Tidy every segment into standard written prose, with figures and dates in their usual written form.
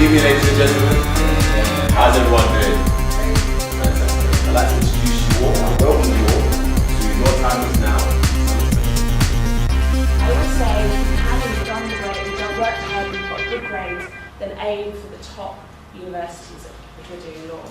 evening, ladies and gentlemen. How's everyone doing? I'd like to introduce you all and welcome you all to Your Time Is Now. I would say if you haven't done the work, you don't work hard, you've got good grades, then aim for the top universities if you're doing law.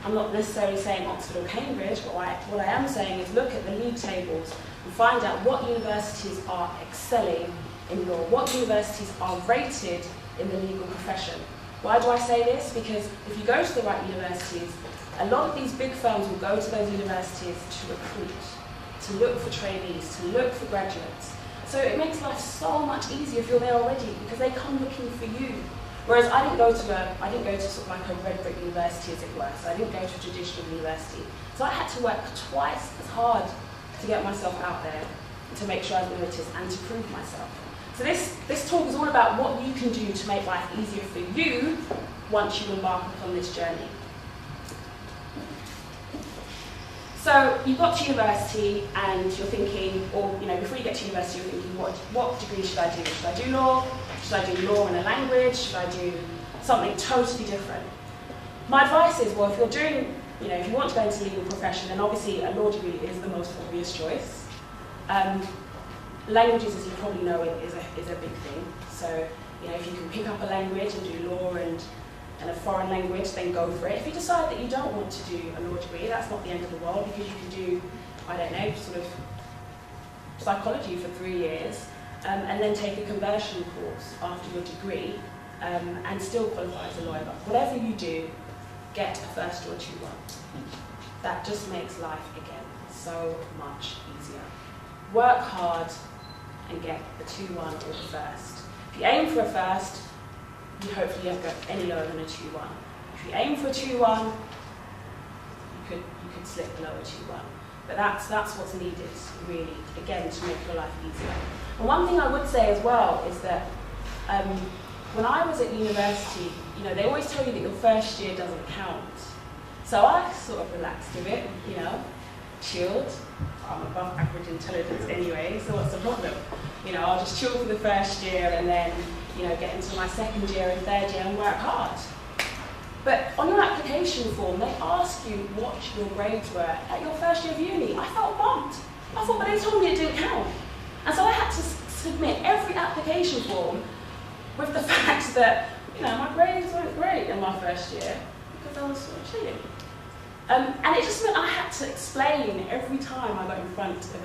I'm not necessarily saying Oxford or Cambridge, but what I am saying is look at the league tables and find out what universities are excelling in law, what universities are rated in the legal profession. Why do I say this? Because if you go to the right universities, a lot of these big firms will go to those universities to recruit, to look for trainees, to look for graduates. So it makes life so much easier if you're there already because they come looking for you. Whereas I didn't go to sort of like a red brick university as it were, so I didn't go to a traditional university. So I had to work twice as hard to get myself out there, to make sure I was noticed and to prove myself. So this talk is all about what you can do to make life easier for you once you embark upon this journey. So you got to university and you're thinking, or before you get to university, you're thinking, what degree should I do? Should I do law? Should I do law in a language? Should I do something totally different? My advice is, well, if you're doing, if you want to go into the legal profession, then obviously a law degree is the most obvious choice. Languages, as you probably know, is a big thing. So, if you can pick up a language and do law and a foreign language, then go for it. If you decide that you don't want to do a law degree, that's not the end of the world, because you can do, I don't know, sort of psychology for 3 years, and then take a conversion course after your degree, and still qualify as a lawyer. But whatever you do, get a first or a 2-1. That just makes life, again, so much easier. Work hard and get the 2-1 or the first. If you aim for a first, you hopefully don't go any lower than a 2-1. If you aim for a 2-1, you could slip below a 2-1. But that's what's needed, really, again, to make your life easier. And one thing I would say as well is that when I was at university, they always tell you that your first year doesn't count. So I sort of relaxed a bit, chilled. I'm above average intelligence anyway, so what's the problem? I'll just chill for the first year and then, get into my second year and third year and work hard. But on your application form, they ask you what your grades were at your first year of uni. I felt bumped. I thought, but they told me it didn't count. And so I had to submit every application form with the fact that, my grades weren't great in my first year because I was sort of cheating. And it just meant I had to explain every time I got in front of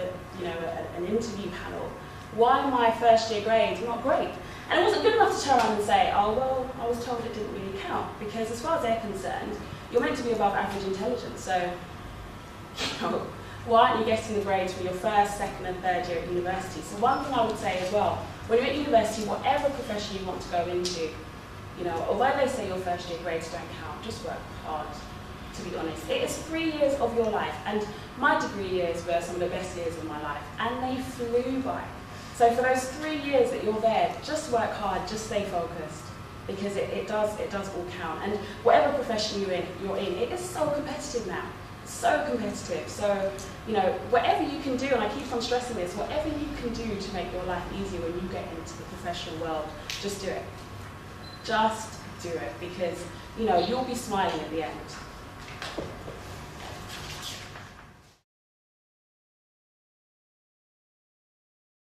an interview panel why my first year grades were not great. And it wasn't good enough to turn around and say, oh, well, I was told it didn't really count, because as far as they're concerned, you're meant to be above average intelligence. So, why aren't you getting the grades for your first, second, and third year at university? So one thing I would say as well, when you're at university, whatever profession you want to go into, although they say your first year grades don't count, just work hard. To be honest, it is 3 years of your life, and my degree years were some of the best years of my life, and they flew by. So for those 3 years that you're there, just work hard, just stay focused, because it does all count. And whatever profession you're in, it is so competitive now, so competitive. So whatever you can do, and I keep on stressing this, whatever you can do to make your life easier when you get into the professional world, just do it. Just do it, because you'll be smiling at the end.